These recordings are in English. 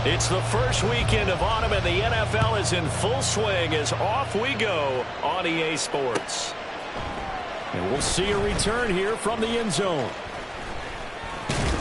It's the first weekend of autumn, and the NFL is in full swing as off we go on EA Sports. And we'll see a return here from the end zone.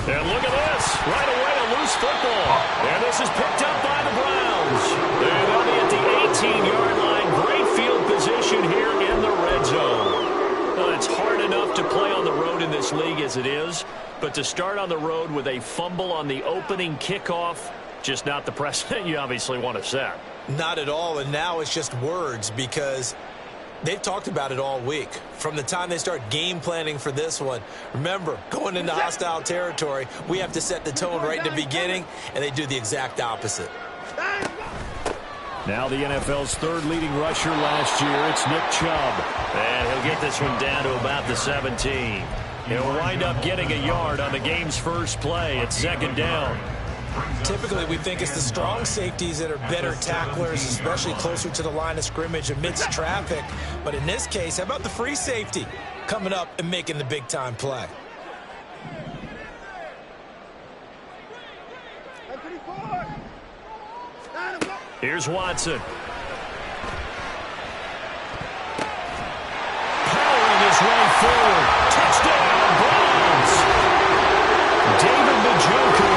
And look at this. Right away, a loose football. And this is picked up by the Browns. And they'll be at the 18-yard line. Great field position here in the red zone. Well, it's hard enough to play on the road in this league as it is, but to start on the road with a fumble on the opening kickoff, just not the precedent you obviously want to set. Not at all, and now it's just words because they've talked about it all week. From the time they start game planning for this one, remember, going into hostile territory, we have to set the tone right in the beginning, and they do the exact opposite. Now the NFL's third leading rusher last year, it's Nick Chubb. And he'll get this one down to about the 17. He'll wind up getting a yard on the game's first play at second down. Typically, we think it's the strong safeties that are better tacklers, especially closer to the line of scrimmage amidst traffic. But in this case, how about the free safety coming up and making the big-time play? Here's Watson. Powering his way forward. Touchdown, Browns! David Njoku,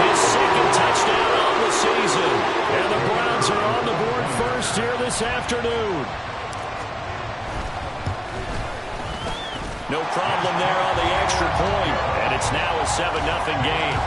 his second touchdown on the season. And the Browns are on the board first here this afternoon. No problem there on the extra point. And it's now a 7-0 game.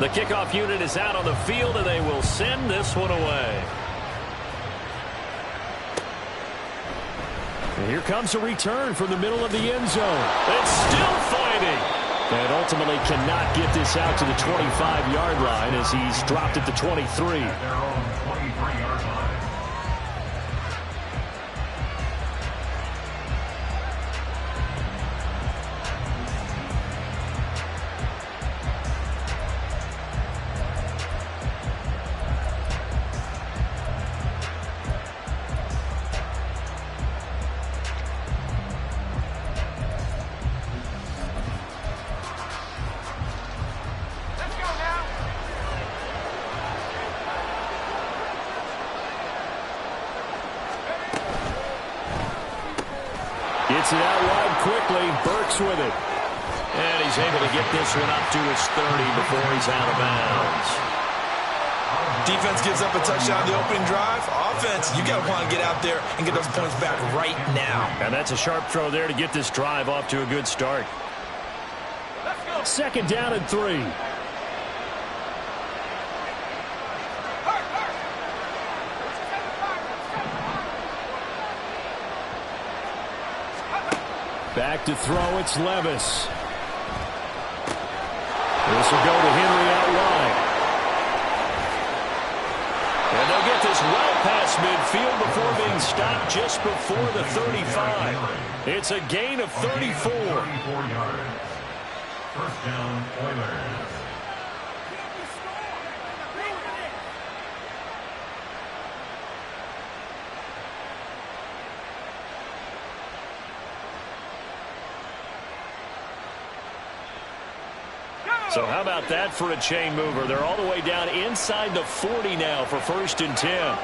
The kickoff unit is out on the field, and they will send this one away. And here comes a return from the middle of the end zone. It's still fighting. And ultimately cannot get this out to the 25-yard line as he's dropped at the 23. Gets it out wide quickly. Burks with it. And he's able to get this one up to his 30 before he's out of bounds. Defense gives up a touchdown the opening drive. Offense, you got to want to get out there and get those points back right now. And that's a sharp throw there to get this drive off to a good start. Second down and 3. Back to throw, it's Levis. This will go to Henry out wide. And they'll get this well past midfield before being stopped just before the 35. It's a gain of 34. First down, Oilers. So how about that for a chain mover? They're all the way down inside the 40 now for 1st and 10.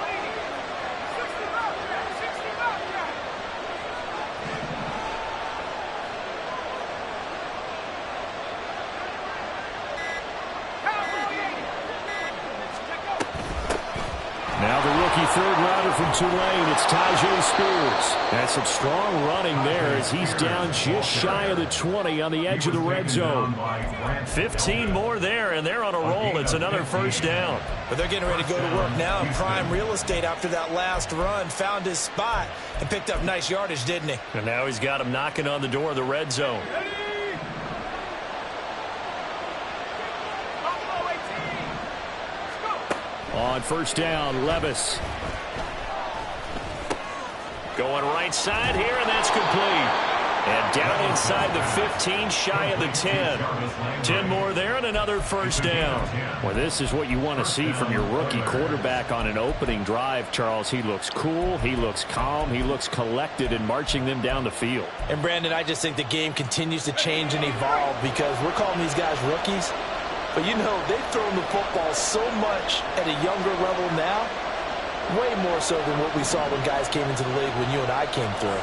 Now the rookie third-rounder from Tulane, it's Tyjae Spears. That's some strong running there as he's down just shy of the 20 on the edge of the red zone. 15 more there, and they're on a roll. It's another first down. But they're getting ready to go to work now in prime real estate after that last run. Found his spot and picked up nice yardage, didn't he? And now he's got him knocking on the door of the red zone. On first down, Levis. Going right side here, and that's complete. And down inside the 15, shy of the 10. 10 more there and another first down. Well, this is what you want to see from your rookie quarterback on an opening drive, Charles. He looks cool, he looks calm, he looks collected in marching them down the field. And, Brandon, I just think the game continues to change and evolve because we're calling these guys rookies. But, you know, they've thrown the football so much at a younger level now, way more so than what we saw when guys came into the league when you and I came through.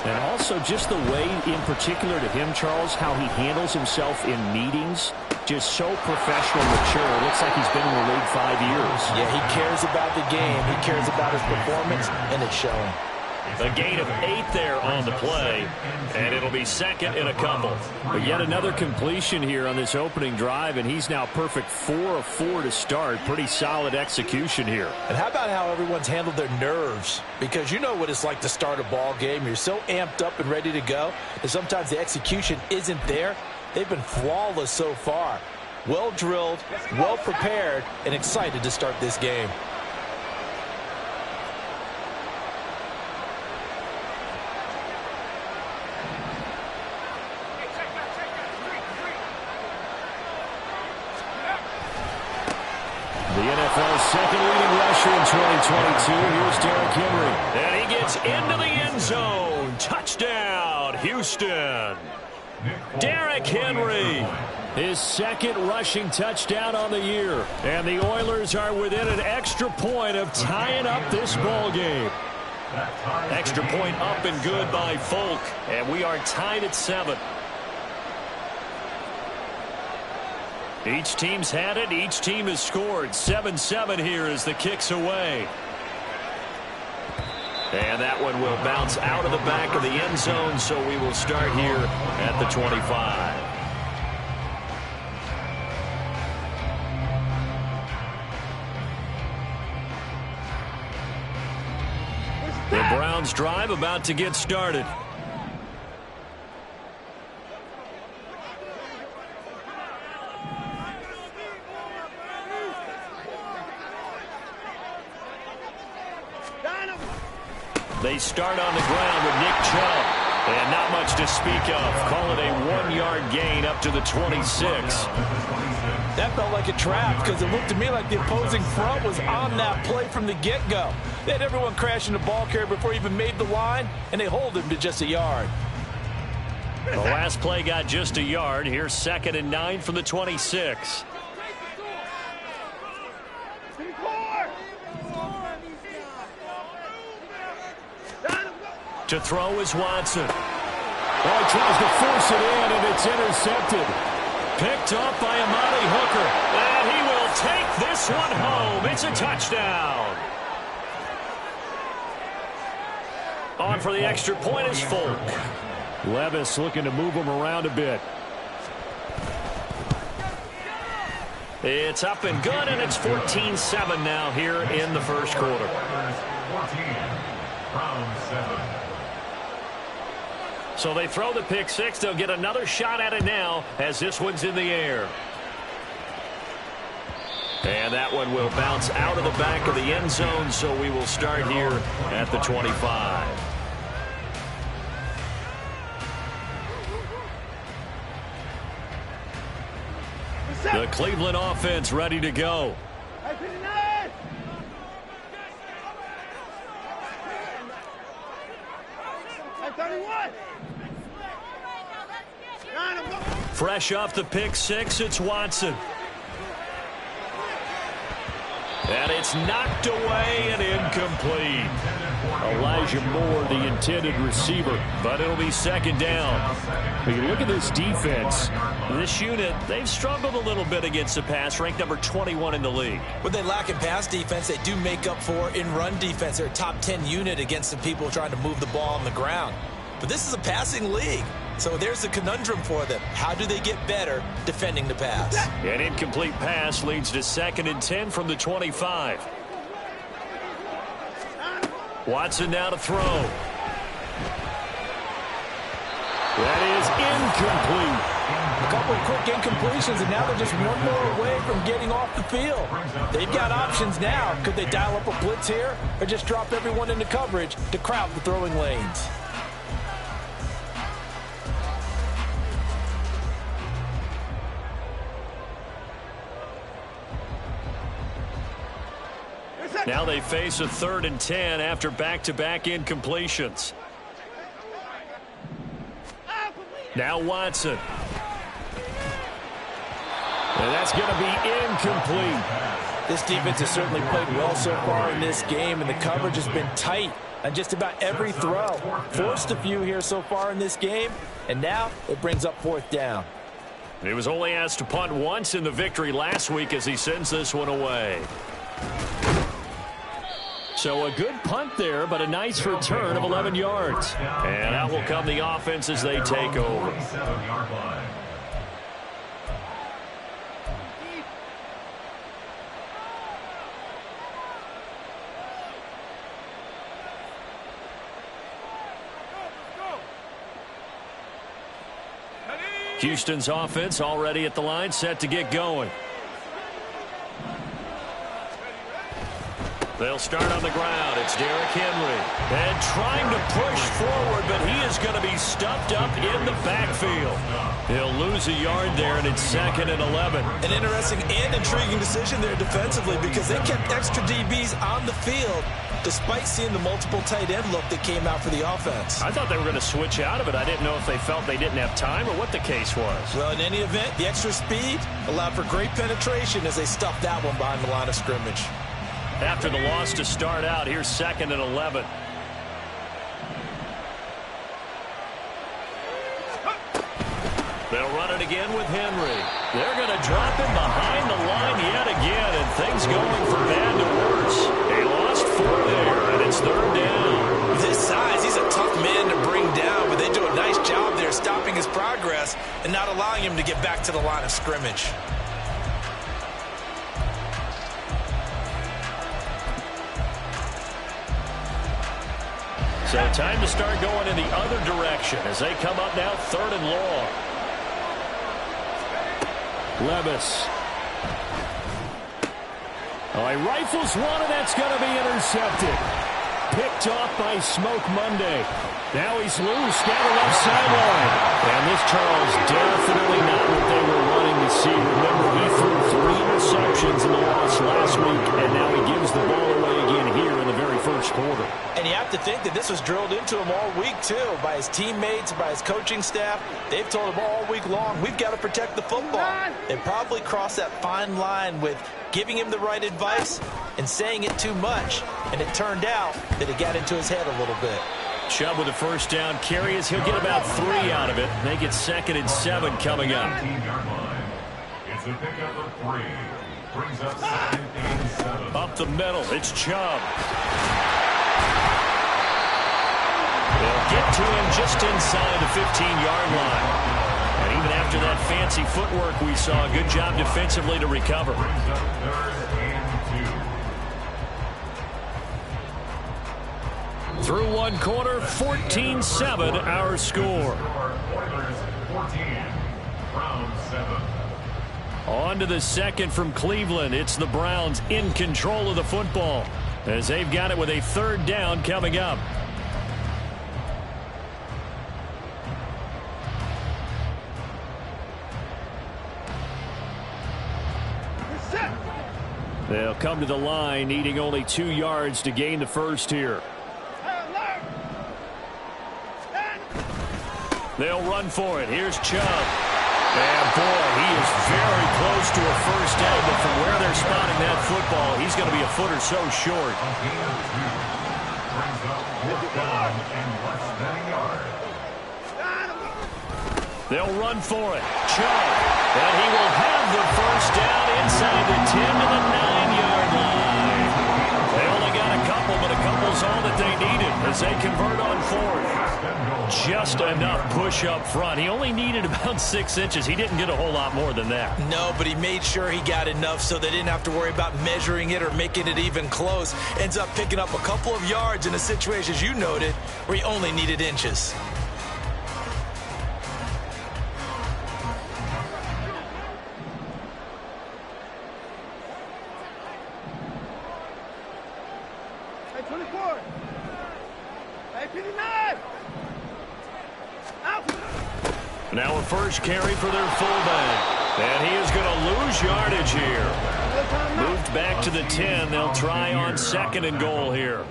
And also just the way, in particular to him, Charles, how he handles himself in meetings. Just so professional, mature. Looks like he's been in the league 5 years. Yeah, he cares about the game. He cares about his performance, and it's showing. A gain of 8 there on the play, and it'll be second in a couple. But yet another completion here on this opening drive, and he's now perfect 4 of 4 to start. Pretty solid execution here. And how about how everyone's handled their nerves? Because you know what it's like to start a ball game. You're so amped up and ready to go, and sometimes the execution isn't there. They've been flawless so far. Well drilled, well prepared, and excited to start this game. The NFL's second leading rusher in 2022. Here's Derrick Henry. And he gets into the end zone. Touchdown, Houston. Derrick Henry, his second rushing touchdown on the year. And the Oilers are within an extra point of tying up this ball game. Extra point up and good by Folk. And we are tied at 7. Each team's had it. Each team has scored. 7-7 here as the kick's away. And that one will bounce out of the back of the end zone, so we will start here at the 25. The Browns drive about to get started. They start on the ground with Nick Chubb. And not much to speak of. Call it a 1-yard gain up to the 26. That felt like a trap because it looked to me like the opposing front was on that play from the get-go. They had everyone crashing the ball carrier before he even made the line, and they hold him to just a yard. The last play got just a yard. Here's 2nd and 9 from the 26. To throw is Watson. Oh, he tries to force it in, and it's intercepted. Picked up by Amani Hooker. And he will take this one home. It's a touchdown. On for the extra point is Folk. Levis looking to move him around a bit. It's up and good, and it's 14-7 now here in the first quarter. 14 from 7. So they throw the pick six. They'll get another shot at it now as this one's in the air. And that one will bounce out of the back of the end zone, so we will start here at the 25. The Cleveland offense ready to go. Fresh off the pick six, it's Watson. And it's knocked away and incomplete. Elijah Moore, the intended receiver, but it'll be second down. When you look at this defense, this unit, they've struggled a little bit against the pass, ranked number 21 in the league. What they lack in pass defense, they do make up for in run defense. They're a top 10 unit against the people trying to move the ball on the ground. But this is a passing league. So there's the conundrum for them. How do they get better defending the pass? An incomplete pass leads to 2nd and 10 from the 25. Watson now to throw. That is incomplete. A couple of quick incompletions, and now they're just one more away from getting off the field. They've got options now. Could they dial up a blitz here or just drop everyone into coverage to crowd the throwing lanes? Now they face a 3rd and 10 after back-to-back incompletions. Now Watson. And that's going to be incomplete. This defense has certainly played well so far in this game, and the coverage has been tight on just about every throw. Forced a few here so far in this game, and now it brings up 4th down. He was only asked to punt once in the victory last week as he sends this one away. So a good punt there, but a nice return of 11 yards. And out will come the offense as they take over. Houston's offense already at the line, set to get going. They'll start on the ground. It's Derrick Henry. And trying to push forward, but he is going to be stuffed up in the backfield. He'll lose a yard there, and it's 2nd and 11. An interesting and intriguing decision there defensively because they kept extra DBs on the field despite seeing the multiple tight end look that came out for the offense. I thought they were going to switch out of it. I didn't know if they felt they didn't have time or what the case was. Well, in any event, the extra speed allowed for great penetration as they stuffed that one behind the line of scrimmage. After the loss to start out, here's 2nd and 11. They'll run it again with Henry. They're going to drop him behind the line yet again, and things going from bad to worse. They lost 4 there, and it's 3rd down. With his size, he's a tough man to bring down, but they do a nice job there stopping his progress and not allowing him to get back to the line of scrimmage. So time to start going in the other direction as they come up now 3rd and long. Levis. Oh, he rifles one, and that's going to be intercepted. Picked off by Smoke Monday. Now he's loose down the left sideline. And this, Charles, definitely not what they were wanting to see. Remember, he threw 3 interceptions in the loss last week, and now he gives the ball away again here in the very first quarter. And you have to think that this was drilled into him all week, too, by his teammates, by his coaching staff. They've told him all week long, we've got to protect the football. They probably crossed that fine line with giving him the right advice and saying it too much. And it turned out that it got into his head a little bit. Chubb with a 1st down carry as he'll get about 3 out of it. Make it 2nd and 7 coming up. It's a pickup of 3. Brings up 2nd and 7. Up the middle, it's Chubb. They'll get to him just inside the 15-yard line. And even after that fancy footwork we saw, a good job defensively to recover. Brings up 3rd and 2. Through one quarter, 14-7 our score. Oilers 14, Browns 7. On to the 2nd from Cleveland. It's the Browns in control of the football as they've got it with a 3rd down coming up. They'll come to the line, needing only 2 yards to gain the first here. They'll run for it. Here's Chubb. And, boy, he is very close to a first down, but from where they're spotting that football, he's going to be a foot or so short. Brings up 4th down and less than a yard. They'll run for it. Chubb. And he will have the first down inside the 10 to the 9-yard line. They only got a couple, but a couple's all that they needed as they convert on 4th. Just enough push up front. He only needed about 6 inches. He didn't get a whole lot more than that. No, but he made sure he got enough so they didn't have to worry about measuring it or making it even close. Ends up picking up a couple of yards in a situation, as you noted, where he only needed inches. 24. Hey, 59. Out. Now a first carry for their fullback. And he is going to lose yardage here. Moved back to the 10. They'll try on second and goal here.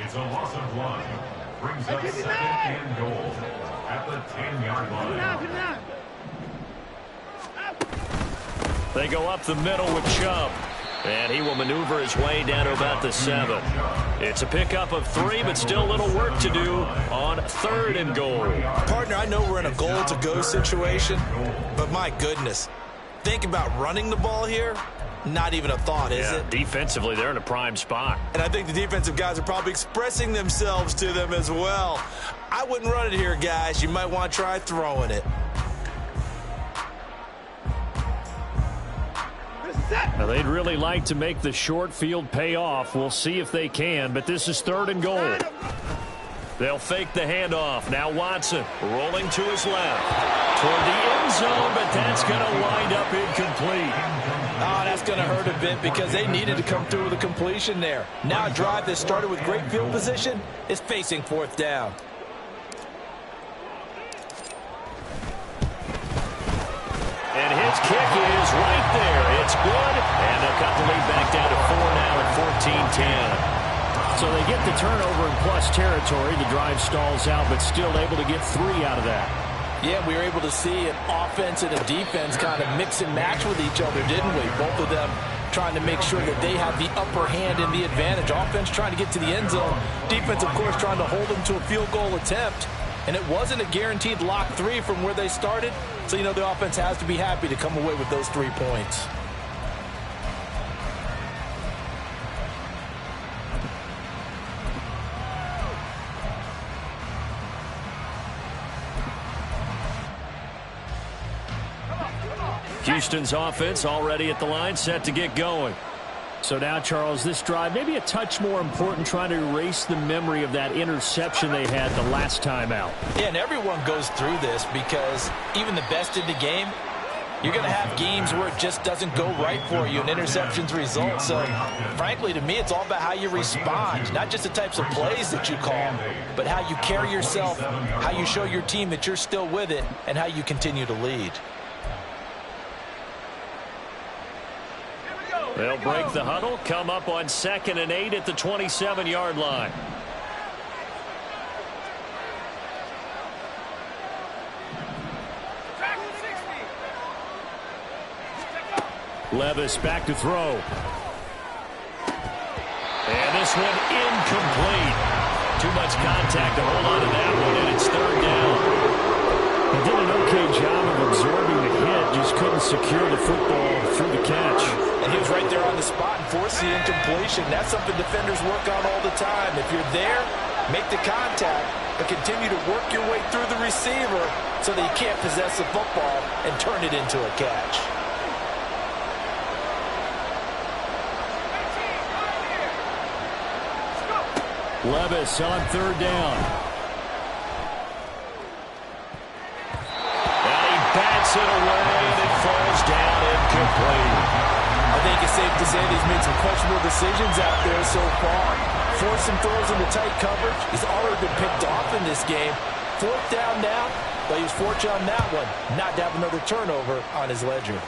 It's a loss of one. Brings up second and goal at the 10-yard line. They go up the middle with Chubb. And he will maneuver his way down to about the 7. It's a pickup of 3, but still a little work to do on third and goal. Partner, I know we're in a goal-to-go situation, but my goodness. Think about running the ball here. Not even a thought, is it? Defensively, they're in a prime spot. And I think the defensive guys are probably expressing themselves to them as well. I wouldn't run it here, guys. You might want to try throwing it. Now, they'd really like to make the short field pay off. We'll see if they can, but this is third and goal. They'll fake the handoff. Now Watson rolling to his left toward the end zone, but that's going to wind up incomplete. Oh, that's going to hurt a bit because they needed to come through with a completion there. Now a drive that started with great field position is facing fourth down. And his kick is right there. It's good. And they'll cut the lead back down to 4 now at 14-10. So they get the turnover in plus territory. The drive stalls out, but still able to get 3 out of that. Yeah, we were able to see an offense and a defense kind of mix and match with each other, didn't we? Both of them trying to make sure that they have the upper hand and the advantage. Offense trying to get to the end zone. Defense, of course, trying to hold them to a field goal attempt. And it wasn't a guaranteed lock 3 from where they started. So, you know, the offense has to be happy to come away with those 3 points. Houston's offense already at the line, set to get going. So now, Charles, this drive maybe a touch more important, trying to erase the memory of that interception they had the last time out. Yeah, and everyone goes through this because even the best in the game, you're going to have games where it just doesn't go right for you and interceptions result. So, frankly, to me, it's all about how you respond, not just the types of plays that you call, but how you carry yourself, how you show your team that you're still with it, and how you continue to lead. They'll break the huddle, come up on 2nd and 8 at the 27-yard line. Levis back to throw. And this one incomplete. Too much contact to hold on to that one, and it's third down. He did an okay job of absorbing the hit, just couldn't secure the football through the catch. And he was right there on the spot and forced the incompletion. That's something defenders work on all the time. If you're there, make the contact, but continue to work your way through the receiver so that you can't possess the football and turn it into a catch. Levis on third down. And he bats it away, and it falls down incomplete. I think it's safe to say that he's made some questionable decisions out there so far. Forced some throws into tight coverage. He's already been picked off in this game. Fourth down now, but he was fortunate on that one not to have another turnover on his ledger.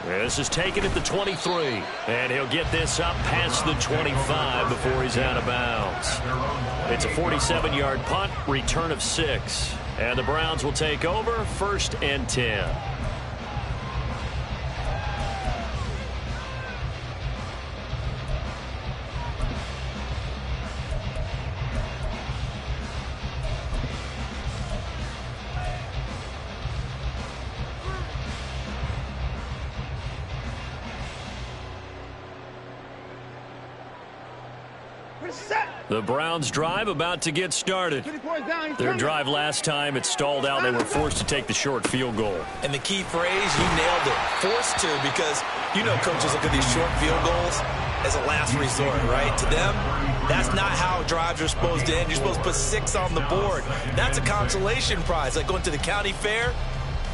This is taken at the 23, and he'll get this up past the 25 before he's out of bounds. It's a 47-yard punt, return of 6, and the Browns will take over 1st and 10. The Browns' drive about to get started. Their drive last time, it stalled out. They were forced to take the short field goal. And the key phrase, you nailed it. Forced to, because you know coaches look at these short field goals as a last resort, right? To them, that's not how drives are supposed to end. You're supposed to put 6 on the board. That's a consolation prize. Like going to the county fair,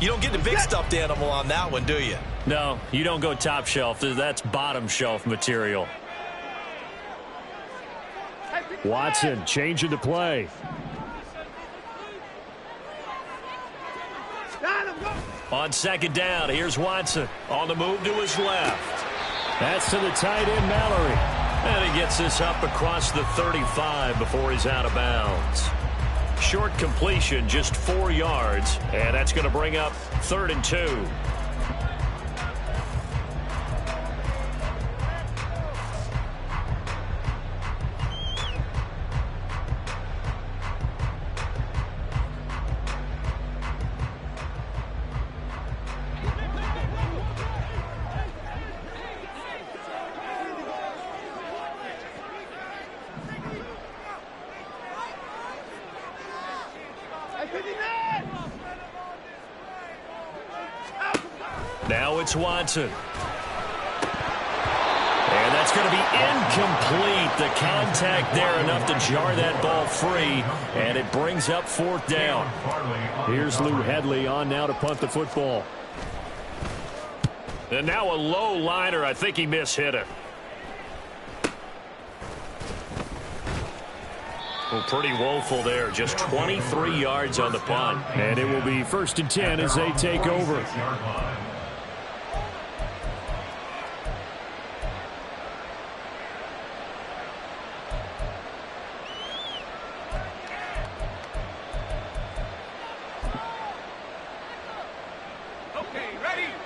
you don't get the big stuffed animal on that one, do you? No, you don't go top shelf. That's bottom shelf material. Watson changing the play. On second down, here's Watson on the move to his left. That's to the tight end, Mallory. And he gets this up across the 35 before he's out of bounds. Short completion, just 4 yards, and that's going to bring up 3rd and 2. Now it's Watson. And that's going to be incomplete. The contact there enough to jar that ball free, and it brings up 4th down. Here's Lou Hedley on now to punt the football. And now a low liner. I think he mishit it. Well, pretty woeful there. Just 23 yards on the punt. And it will be 1st and 10 as they take over.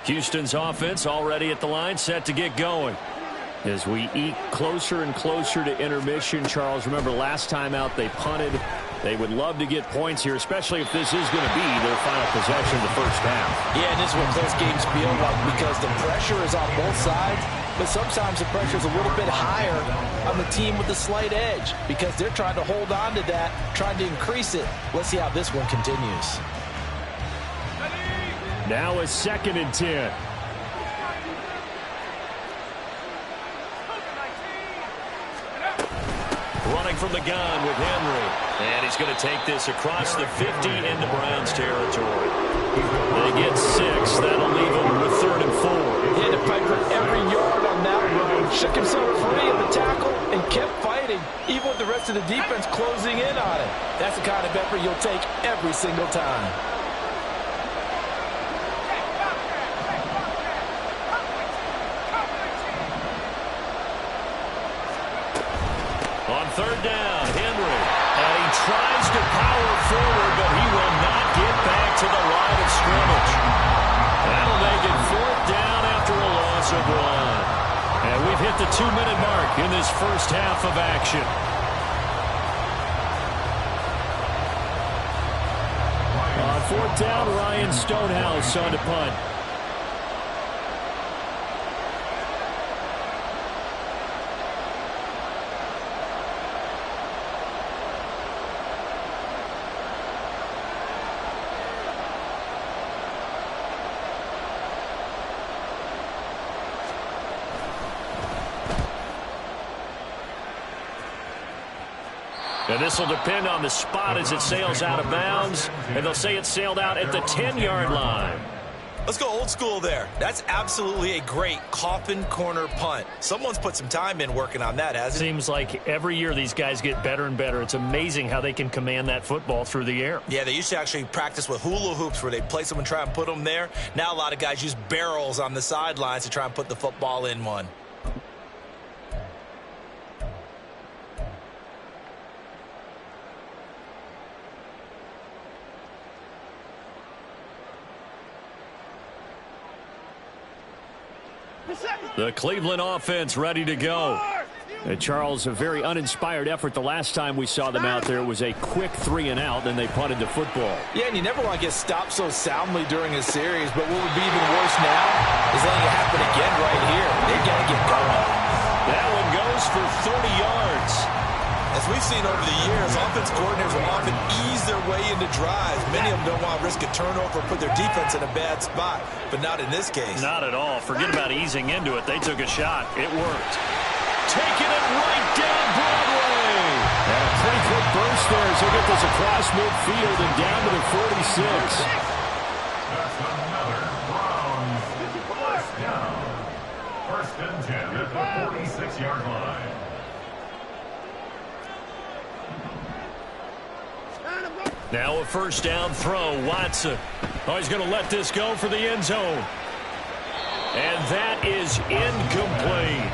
Houston's offense already at the line, set to get going. As we eke closer and closer to intermission, Charles, remember last time out they punted. They would love to get points here, especially if this is going to be their final possession of the first half. Yeah, and this is what close games feel like because the pressure is on both sides, but sometimes the pressure is a little bit higher on the team with the slight edge because they're trying to hold on to that, trying to increase it. Let's see how this one continues. Now a 2nd and 10. Running from the gun with Henry. And he's going to take this across the 50 into Browns territory. They get 6. That'll leave them with 3rd and 4. He had to fight for every yard on that run. Shook himself free of the tackle and kept fighting, even with the rest of the defense closing in on him. That's the kind of effort you'll take every single time. On 3rd down, Henry. And he tries to power forward, but he will not get back to the line of scrimmage. That'll make it 4th down after a loss of 1. And we've hit the 2-minute mark in this first half of action. On 4th down, Ryan Stonehouse on to punt. And this will depend on the spot as it sails out of bounds. And they'll say it sailed out at the 10-yard line. Let's go old school there. That's absolutely a great coffin corner punt. Someone's put some time in working on that, hasn't it? Seems like every year these guys get better and better. It's amazing how they can command that football through the air. Yeah, they used to actually practice with hula hoops where they'd place them and try and put them there. Now a lot of guys use barrels on the sidelines to try and put the football in one. The Cleveland offense ready to go. And Charles, a very uninspired effort the last time we saw them out there. It was a quick 3-and-out, and they punted the football. Yeah, and you never want to get stopped so soundly during a series, but what would be even worse now is letting it happen again right here. They've got to get going. That one goes for 30 yards. As we've seen over the years, offense coordinators will often ease their way into drives. Many of them don't want to risk a turnover or put their defense in a bad spot, but not in this case. Not at all. Forget about easing into it. They took a shot. It worked. Taking it right down Broadway. And a pretty quick burst there as he'll get this across midfield and down to the 46. That's another Browns first down. 1st and 10 at the 46-yard line. Now a first down throw, Watson. Oh, he's going to let this go for the end zone. And that is incomplete.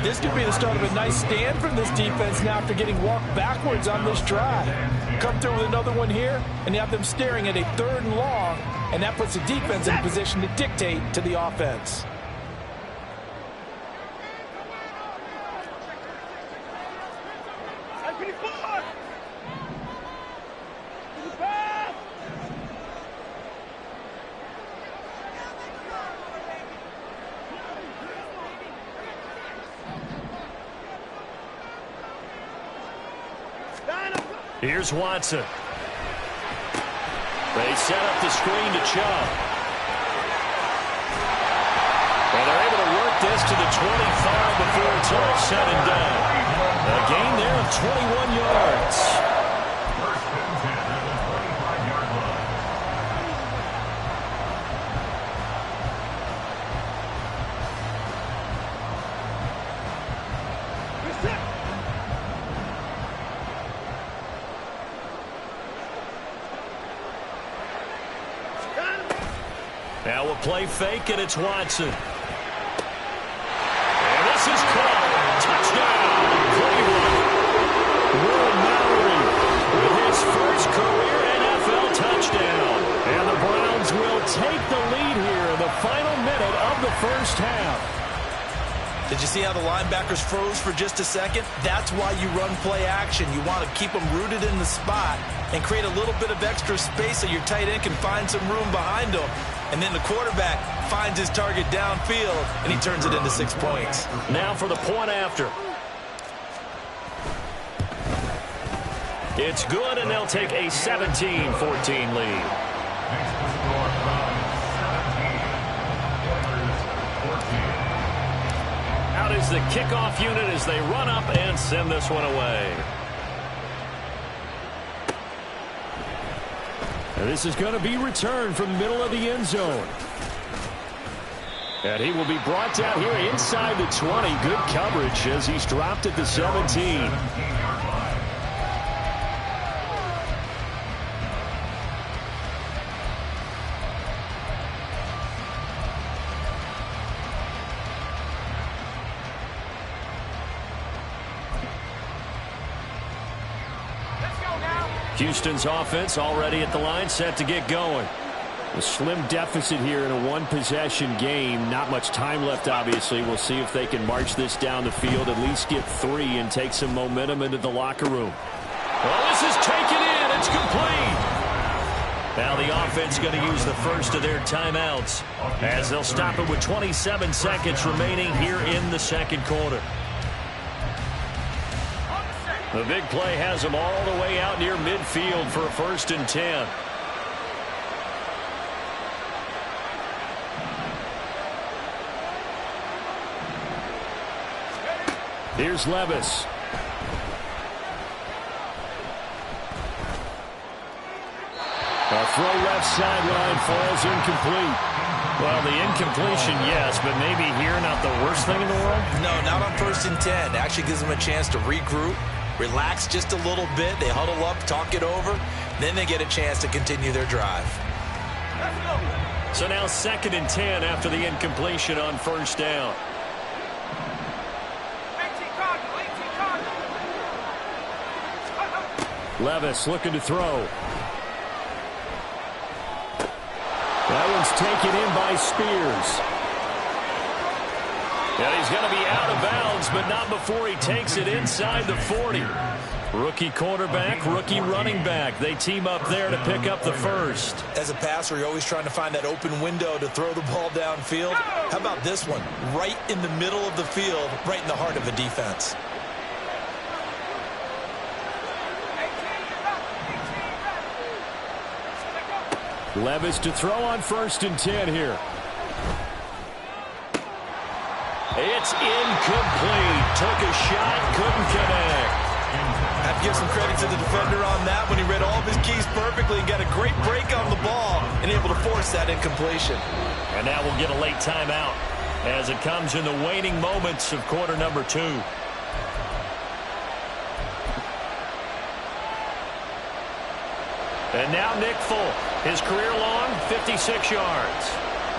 This could be the start of a nice stand from this defense now after getting walked backwards on this drive. Come through with another one here, and you have them staring at a 3rd and long, and that puts the defense in a position to dictate to the offense. Here's Watson. They set up the screen to Chubb. And they're able to work this to the 25 before it's all said and done. A gain there of 21 yards. First and 10 at the 25-yard line. Now a play fake, and it's Watson. And this is caught. Touchdown, Cleveland. Will Mallory with his first career NFL touchdown. And the Browns will take the lead here in the final minute of the first half. Did you see how the linebackers froze for just a second? That's why you run play action. You want to keep them rooted in the spot and create a little bit of extra space so your tight end can find some room behind him. And then the quarterback finds his target downfield, and he turns it into 6 points. Now for the point after. It's good, and they'll take a 17-14 lead. Makes the score from 17. Oilers 14. Out is the kickoff unit as they run up and send this one away. And this is going to be returned from the middle of the end zone. And he will be brought down here inside the 20. Good coverage as he's dropped at the 17. Houston's offense already at the line, set to get going. A slim deficit here in a one-possession game. Not much time left, obviously. We'll see if they can march this down the field, at least get 3 and take some momentum into the locker room. Well, this is taken in. It's complete. Now the offense going to use the first of their timeouts as they'll stop it with 27 seconds remaining here in the second quarter. The big play has them all the way out near midfield for a 1st and 10. Here's Levis. A throw left sideline falls incomplete. Well, the incompletion, yes, but maybe here not the worst thing in the world? No, not on 1st and 10. Actually gives them a chance to regroup, relax just a little bit. They huddle up, talk it over. Then they get a chance to continue their drive. So now 2nd and 10 after the incompletion on 1st down. Levis looking to throw. That one's taken in by Spears. And he's going to be out of bounds, but not before he takes it inside the 40. Rookie quarterback, rookie running back. They team up there to pick up the first. As a passer, you're always trying to find that open window to throw the ball downfield. How about this one? Right in the middle of the field, right in the heart of the defense. Levis to throw on 1st and 10 here. It's incomplete. Took a shot, couldn't connect. I have to give some credit to the defender on that when he read all of his keys perfectly and got a great break on the ball and able to force that incompletion. And now we'll get a late timeout as it comes in the waning moments of quarter number 2. And now Nick Folk, his career long 56 yards.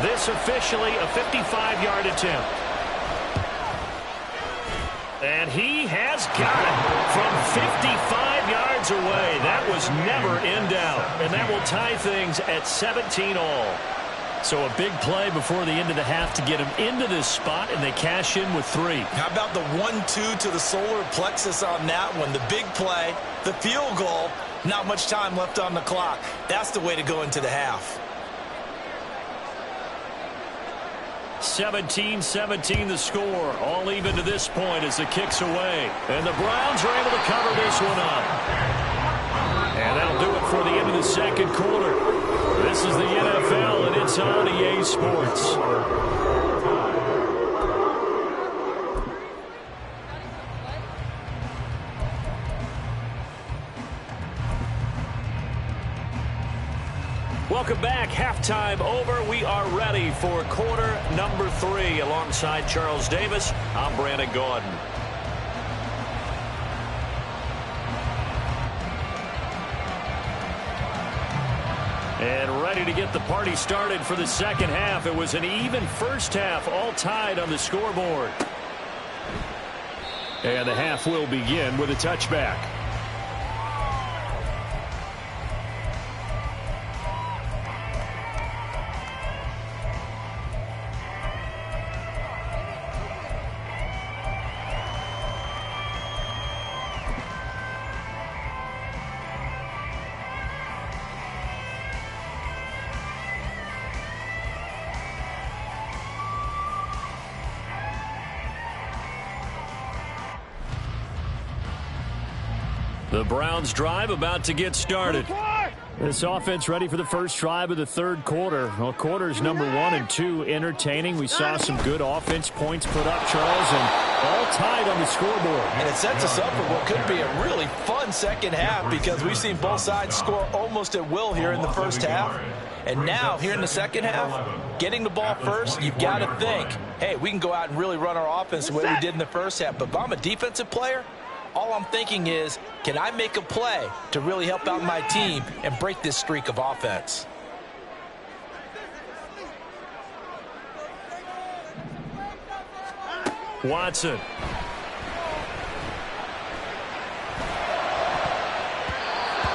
This officially a 55-yard attempt. And he has got it from 55 yards away. That was never in doubt. And that will tie things at 17 all. So a big play before the end of the half to get him into this spot, and they cash in with 3. How about the 1-2 to the solar plexus on that one? The big play, the field goal, not much time left on the clock. That's the way to go into the half. 17-17 the score. All even to this point as the kick's away. And the Browns are able to cover this one up. And that'll do it for the end of the second quarter. This is the NFL, and it's on EA Sports. Welcome back. Halftime over. We are ready for quarter number 3. Alongside Charles Davis, I'm Brandon Gaudin. And ready to get the party started for the second half. It was an even first half, all tied on the scoreboard. And the half will begin with a touchback. The Browns drive about to get started. This offense ready for the first drive of the third quarter. Well, quarters number 1 and 2 entertaining. We saw some good offense points put up, Charles, and all tied on the scoreboard. And it sets us up for what could be a really fun second half because we've seen both sides score almost at will here in the first half. And now, here in the second half, getting the ball first, you've got to think, hey, we can go out and really run our offense the way we did in the first half. But if I'm a defensive player, all I'm thinking is, can I make a play to really help out my team and break this streak of offense? Watson.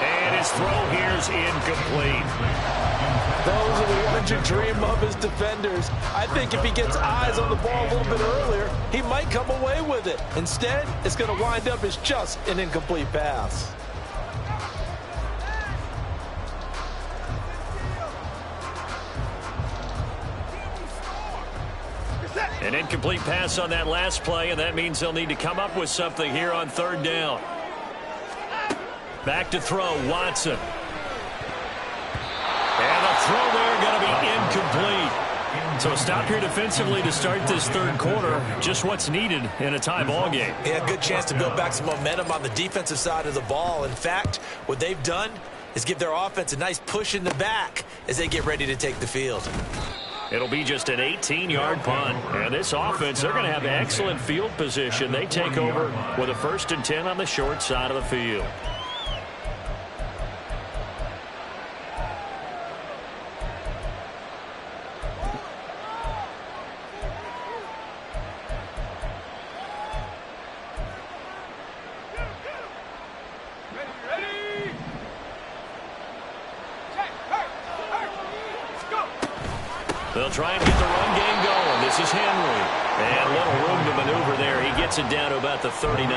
And his throw here is incomplete. Those are the ones you dream of as defenders. I think if he gets eyes on the ball a little bit earlier, he might come away with it. Instead, it's going to wind up as just an incomplete pass. An incomplete pass on that last play, and that means they'll need to come up with something here on third down. Back to throw, Watson. And the throw there going to be incomplete. So a stop here defensively to start this third quarter. Just what's needed in a tie ball game. Yeah, good chance to build back some momentum on the defensive side of the ball. In fact, what they've done is give their offense a nice push in the back as they get ready to take the field. It'll be just an 18-yard punt. And this offense, they're going to have excellent field position. They take over with a 1st and 10 on the short side of the field. They'll try and get the run game going. This is Henry. And a little room to maneuver there. He gets it down to about the 39.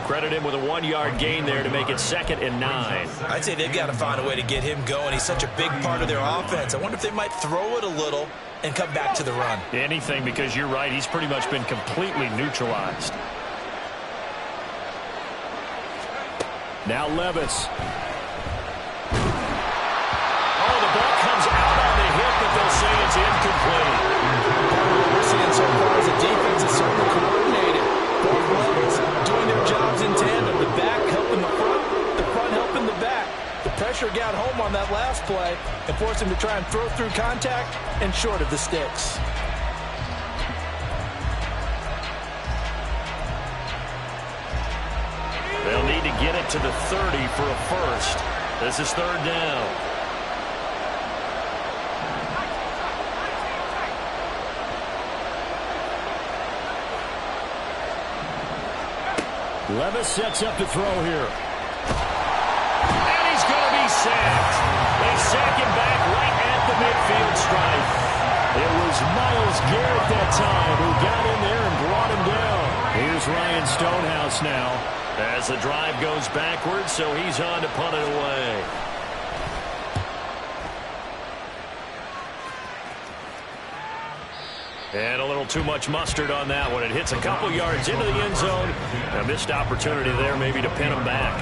Credit him with a 1-yard gain there to make it 2nd and 9. I'd say they've got to find a way to get him going. He's such a big part of their offense. I wonder if they might throw it a little and come back to the run. Anything, because you're right. He's pretty much been completely neutralized. Now Levis. Oh, the ball comes out on the hit, but they'll say it's incomplete. What we're seeing so far as a defense is certainly coordinated. Both levels doing their jobs in tandem. The back helping the front helping the back. The pressure got home on that last play and forced him to try and throw through contact and short of the sticks. They'll need to get it to the 30 for a first. This is third down. Levis sets up to throw here. And he's going to be sacked. They sack him back right at the midfield stripe. It was Myles Garrett that time who got in there and brought him down. Here's Ryan Stonehouse now as the drive goes backwards, so he's on to punt it away. And a little too much mustard on that one. It hits a couple yards into the end zone. A missed opportunity there maybe to pin him back.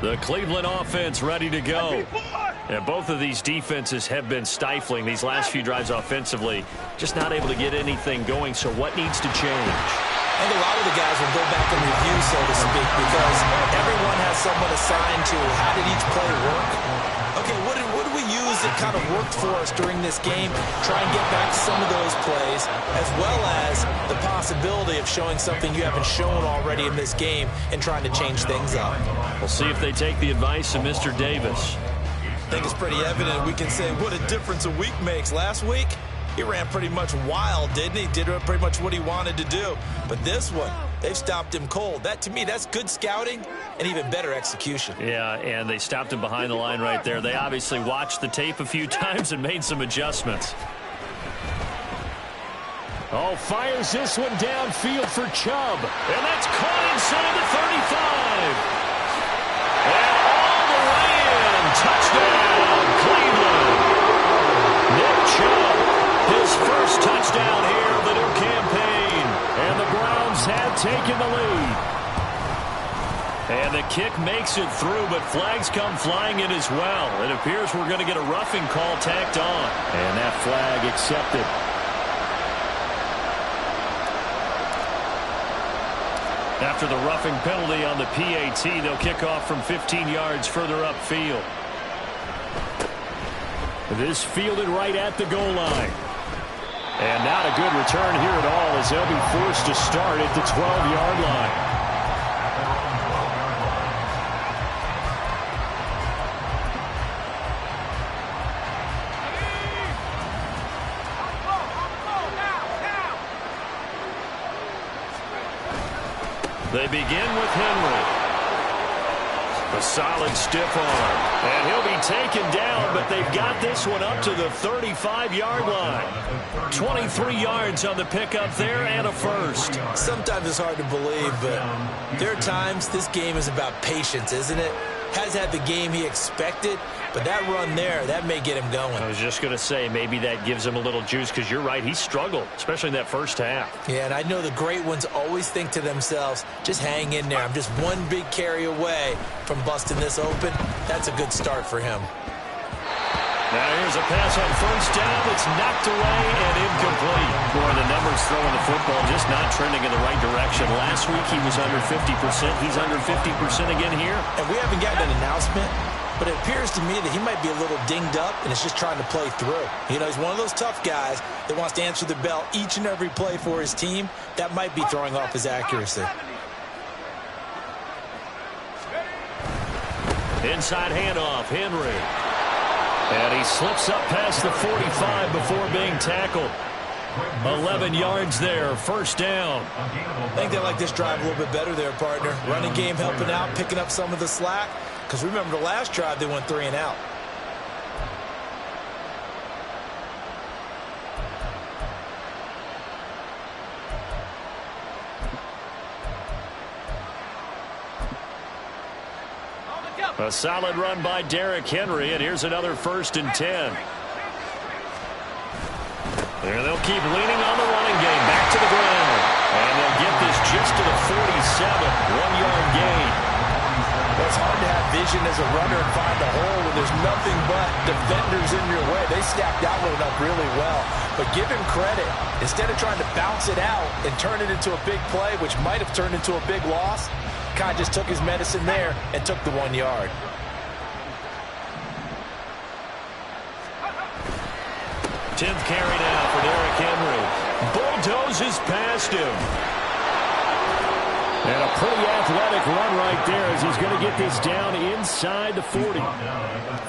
The Cleveland offense ready to go. And both of these defenses have been stifling these last few drives offensively. Just not able to get anything going, so what needs to change? I think a lot of the guys will go back and review, so to speak, because everyone has someone assigned to how did each play work. Okay, what did we use that kind of worked for us during this game? Try and get back some of those plays, as well as the possibility of showing something you haven't shown already in this game and trying to change things up. We'll see if they take the advice of Mr. Davis. I think it's pretty evident we can say what a difference a week makes. Last week, he ran pretty much wild, didn't he? Did pretty much what he wanted to do. But this one, they've stopped him cold. That, to me, that's good scouting and even better execution. Yeah, and they stopped him behind the line right there. They obviously watched the tape a few times and made some adjustments. Oh, fires this one downfield for Chubb. And that's caught inside the 35. And all the way in. Touchdown, Cleveland. Nick Chubb, his first touchdown here of the new campaign. And the Browns have taken the lead. And the kick makes it through, but flags come flying in as well. It appears we're going to get a roughing call tacked on. And that flag accepted. After the roughing penalty on the PAT, they'll kick off from 15 yards further upfield. This fielded right at the goal line. And not a good return here at all as they'll be forced to start at the 12-yard line. They begin with Henry. A solid stiff arm. And he'll be taken down, but they've got this one up to the 35-yard line. 23 yards on the pickup there and a first. Sometimes it's hard to believe, but there are times this game is about patience, isn't it? Has had the game he expected, but that run there, that may get him going. I was just going to say, maybe that gives him a little juice, because you're right, he struggled, especially in that first half. Yeah, and I know the great ones always think to themselves, just hang in there. I'm just one big carry away from busting this open. That's a good start for him. Now here's a pass on first down. It's knocked away and incomplete. Boy, the numbers throwing the football just not trending in the right direction. Last week he was under 50%. He's under 50% again here. And we haven't gotten an announcement, but it appears to me that he might be a little dinged up and is just trying to play through. You know, he's one of those tough guys that wants to answer the bell each and every play for his team. That might be throwing off his accuracy. Inside handoff, Henry. And he slips up past the 45 before being tackled. 11 yards there, first down. I think they like this drive a little bit better there, partner. Running game helping out, picking up some of the slack. Because remember the last drive, they went 3 and out. A solid run by Derrick Henry, and here's another 1st and 10. There they'll keep leaning on the running game, back to the ground. And they'll get this just to the 47, 1-yard gain. Well, it's hard to have vision as a runner and find a hole when there's nothing but defenders in your way. They snapped that one up really well. But give him credit. Instead of trying to bounce it out and turn it into a big play, which might have turned into a big loss, Kai just took his medicine there and took the 1 yard. Tenth carry now for Derrick Henry. Breezes past him. And a pretty athletic run right there as he's going to get this down inside the 40.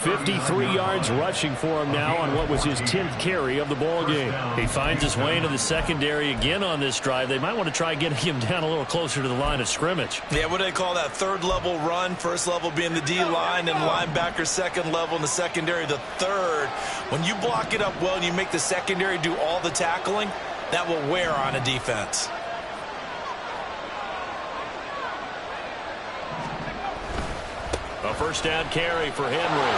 53 yards rushing for him now on what was his 10th carry of the ball game. He finds his way into the secondary again on this drive. They might want to try getting him down a little closer to the line of scrimmage. Yeah, what do they call that? Third level run. First level being the D-line and linebacker. Second level in the secondary, the third. When you block it up well and you make the secondary do all the tackling, that will wear on a defense. A first down carry for Henry.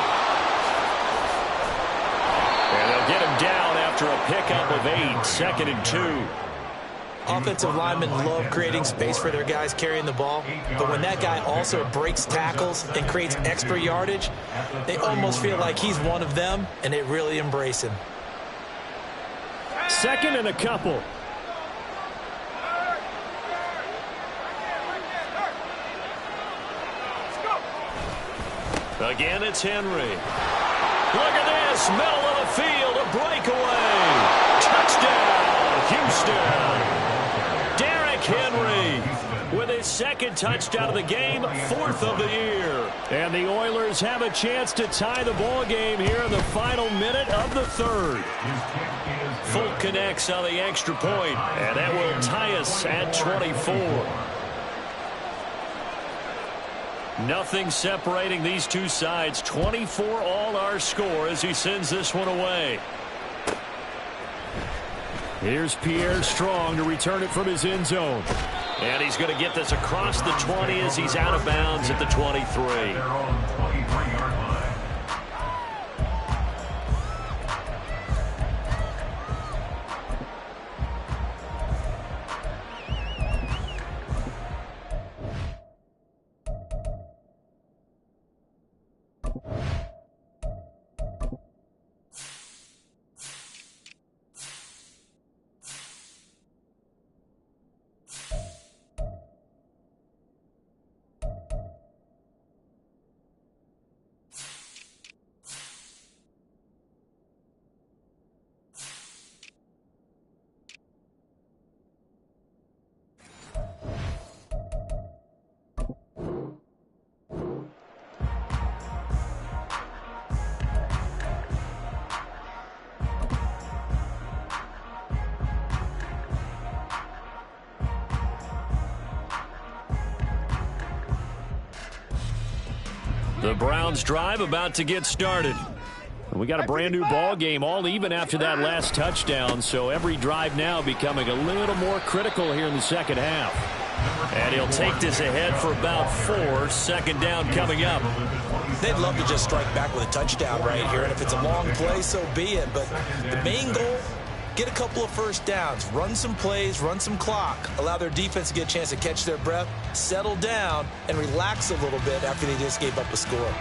And they'll get him down after a pickup of 8, 2nd and 2. Offensive linemen love creating space for their guys carrying the ball, but when that guy also breaks tackles and creates extra yardage, they almost feel like he's one of them, and they really embrace him. 2nd and a couple. Again, it's Henry. Look at this. Middle of the field. A breakaway. Touchdown, Houston. Derrick Henry with his 2nd touchdown of the game, 4th of the year. And the Oilers have a chance to tie the ball game here in the final minute of the 3rd. Fulton connects on the extra point, and that will tie us at 24. Nothing separating these two sides. 24 all our score as he sends this one away. Here's Pierre Strong to return it from his end zone. And he's going to get this across the 20 as he's out of bounds at the 23. The Browns drive about to get started. We got a brand new ball game, all even after that last touchdown, so every drive now becoming a little more critical here in the second half. And he'll take this ahead for about 4, 2nd down coming up. They'd love to just strike back with a touchdown right here, and if it's a long play, so be it. But the main goal, get a couple of first downs, run some plays, run some clock, allow their defense to get a chance to catch their breath, settle down, and relax a little bit after they just gave up a score.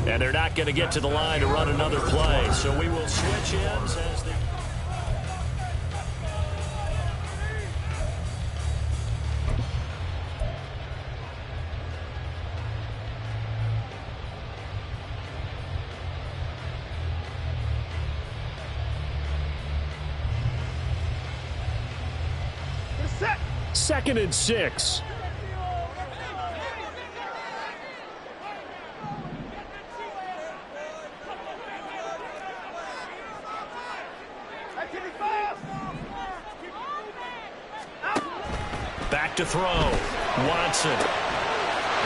And they're not going to get to the line to run another play, so we will switch ends as they... Second and 6. Back to throw. Watson.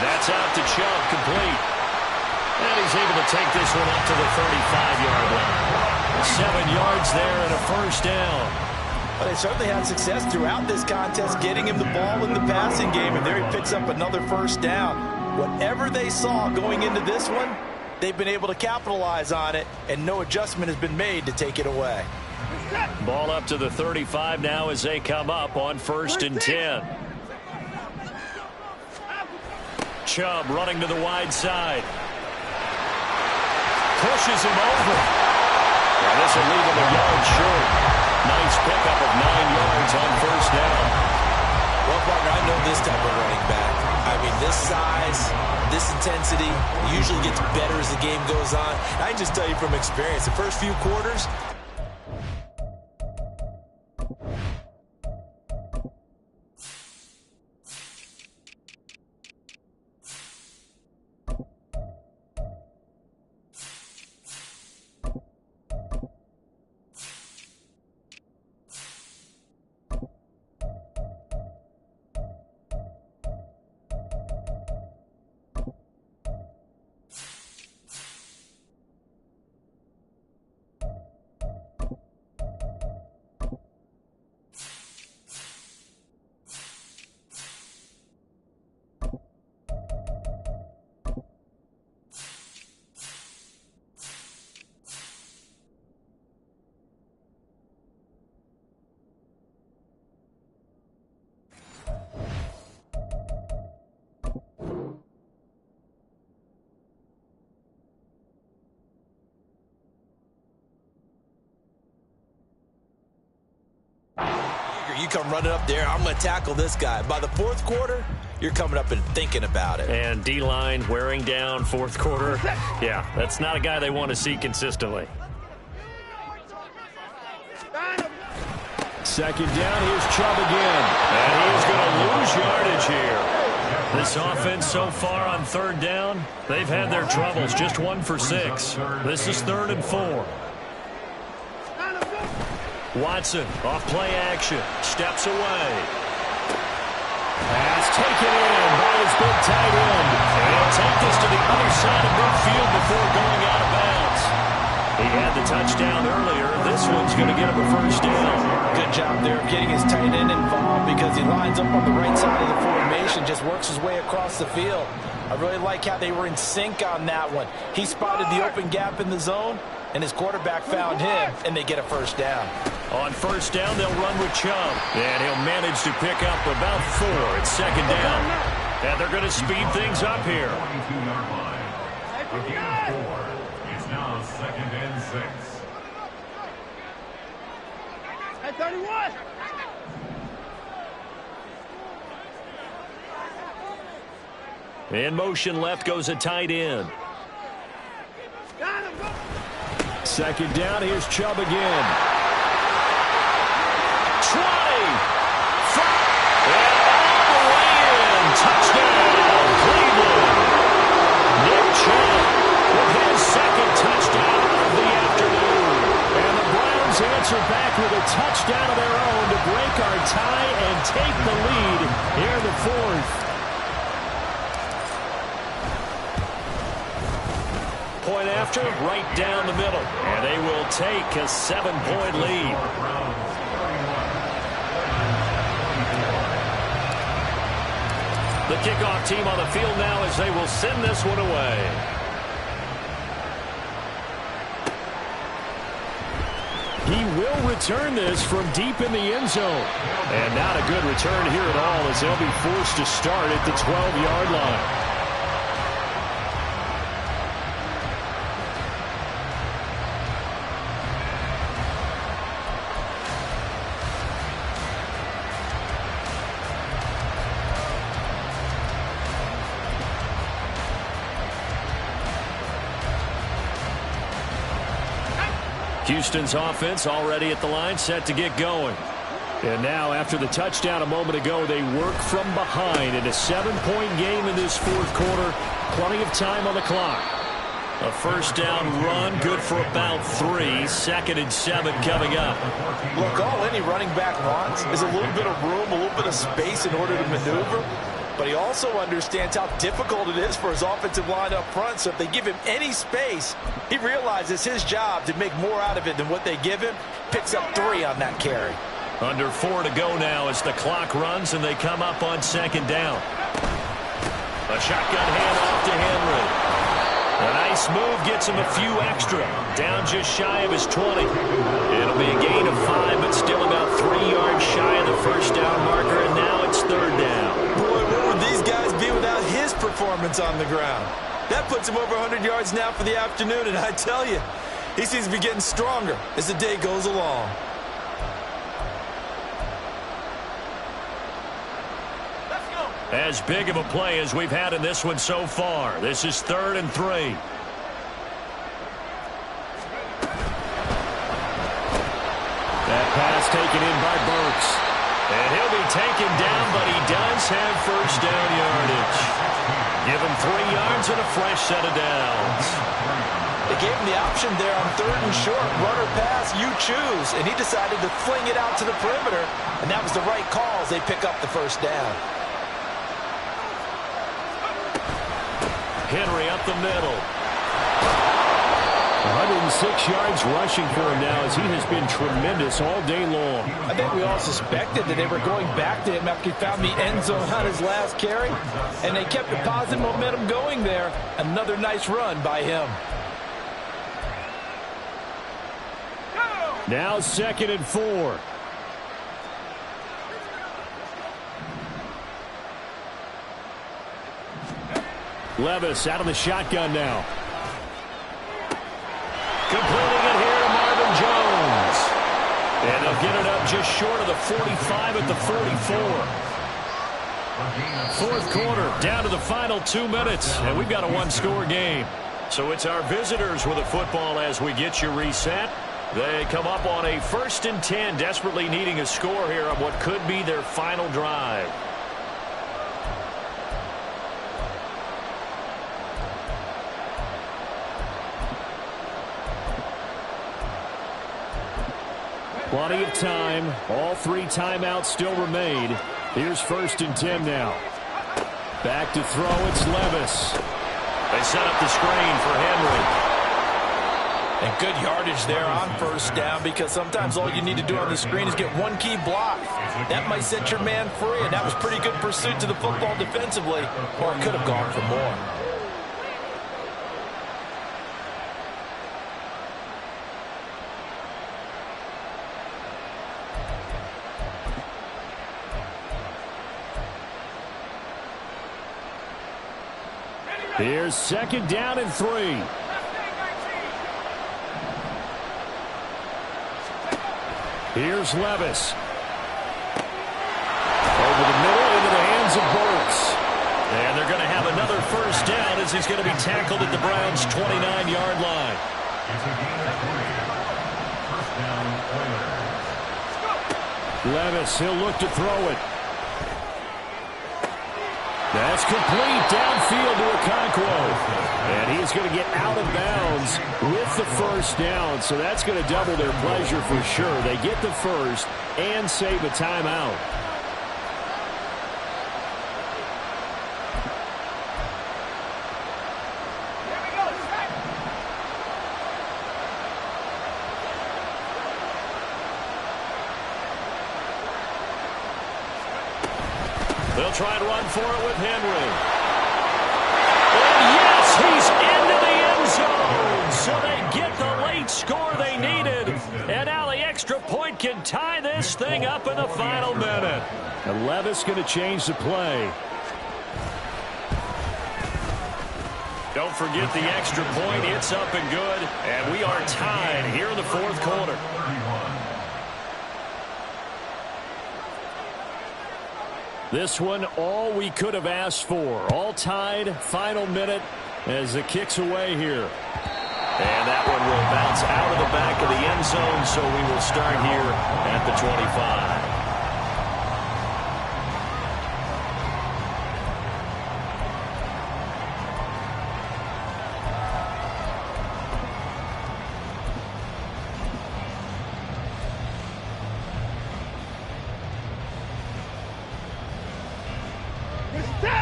That's out to Chubb, complete. And he's able to take this one up to the 35-yard line. 7 yards there and a first down. Well, they certainly had success throughout this contest getting him the ball in the passing game, and there he picks up another first down. Whatever they saw going into this one, they've been able to capitalize on it, and no adjustment has been made to take it away. Ball up to the 35 now as they come up on 1st and 10. Chubb running to the wide side. Pushes him over. And this will leave him a yard short. Nice pickup of 9 yards on first down. Well, partner, I know this type of running back. I mean, this size, this intensity usually gets better as the game goes on. I can just tell you from experience, the first few quarters, you come running up there, I'm going to tackle this guy. By the fourth quarter, you're coming up and thinking about it. And D-line wearing down fourth quarter. Yeah, that's not a guy they want to see consistently. Second down, here's Chubb again. And he's going to lose yardage here. This offense so far on third down, they've had their troubles. Just 1 for 6. This is 3rd and 4. Watson, off play action, steps away. Pass taken in by his big tight end. And he'll take this to the other side of midfield before going out of bounds. He had the touchdown earlier. This one's going to get him a first down. Good job there of getting his tight end involved because he lines up on the right side of the formation, just works his way across the field. I really like how they were in sync on that one. He spotted the open gap in the zone, and his quarterback found him, and they get a first down. On first down, they'll run with Chubb. And he'll manage to pick up about 4. It's second down. And they're going to speed things up here. 22-yard line. Again, 4. It's now 2nd and 6. At 31. In motion left goes a tight end. Second down, here's Chubb again. 20. And all the way in. Touchdown, Cleveland. Nick Chubb with his second touchdown of the afternoon. And the Browns answer back with a touchdown of their own to break our tie and take the lead here in the 4th. Point after, right down the middle. And they will take a 7-point lead. The kickoff team on the field now as they will send this one away. He will return this from deep in the end zone. And not a good return here at all as they'll be forced to start at the 12-yard line. Houston's offense already at the line, set to get going. And now, after the touchdown a moment ago, they work from behind in a 7-point game in this 4th quarter. Plenty of time on the clock. A first down run, good for about 3. 2nd and 7 coming up. Look, all any running back wants is a little bit of room, a little bit of space in order to maneuver. But he also understands how difficult it is for his offensive line up front. So if they give him any space, he realizes his job to make more out of it than what they give him. Picks up 3 on that carry. Under 4 to go now as the clock runs and they come up on 2nd down. A shotgun handoff to Henry. A nice move gets him a few extra. Down just shy of his 20. It'll be a gain of 5, but still about 3 yards shy of the first down marker, and now it's 3rd down. Boy, where would these guys be without his performance on the ground? That puts him over 100 yards now for the afternoon, and I tell you, he seems to be getting stronger as the day goes along. Let's go. As big of a play as we've had in this one so far. This is 3rd and 3. That pass taken in by Burks. And he'll be taken down, but he does have first down yardage. Give him 3 yards and a fresh set of downs. They gave him the option there on 3rd and short. Run or pass, you choose. And he decided to fling it out to the perimeter. And that was the right call as they pick up the first down. Henry up the middle. 106 yards rushing for him now as he has been tremendous all day long. I think we all suspected that they were going back to him after he found the end zone on his last carry, and they kept the positive momentum going there. Another nice run by him. Now 2nd and 4. Levis out of the shotgun now. Completing it here to Marvin Jones. And they'll get it up just short of the 45 at the 44. 4th quarter, down to the final 2 minutes, and we've got a 1-score game. So it's our visitors with the football as we get you reset. They come up on a 1st and 10, desperately needing a score here on what could be their final drive. Plenty of time. All 3 timeouts still remain. Here's 1st and 10 now. Back to throw, it's Levis. They set up the screen for Henry. And good yardage there on 1st down, because sometimes all you need to do on the screen is get 1 key block. That might set your man free, and that was pretty good pursuit to the football defensively, or it could have gone for more. Here's 2nd down and 3. Here's Levis. Over the middle into the hands of Burks. And they're going to have another first down as he's going to be tackled at the Browns' 29-yard line. Levis, he'll look to throw it. That's complete downfield to Okonkwo. And he's going to get out of bounds with the first down. So that's going to double their pleasure for sure. They get the first and save a timeout. They'll try and run for it with Henry. And yes, he's into the end zone. So they get the late score they needed. And now the extra point can tie this thing up in the final minute. And Levis going to change the play. Don't forget the extra point. It's up and good. And we are tied here in the 4th quarter. This one, all we could have asked for. All tied, final minute as it kicks away here. And that one will bounce out of the back of the end zone, so we will start here at the 25.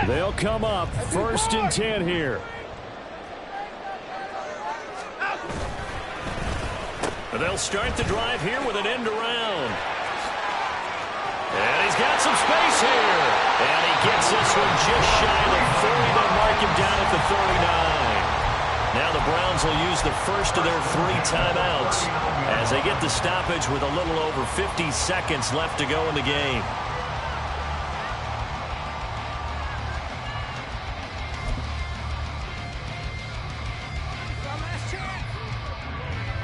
They'll come up 1st and 10 here. They'll start the drive here with an end around. And he's got some space here. And he gets this one just shy of the 40. They'll mark him down at the 39. Now the Browns will use the first of their 3 timeouts as they get the stoppage with a little over 50 seconds left to go in the game.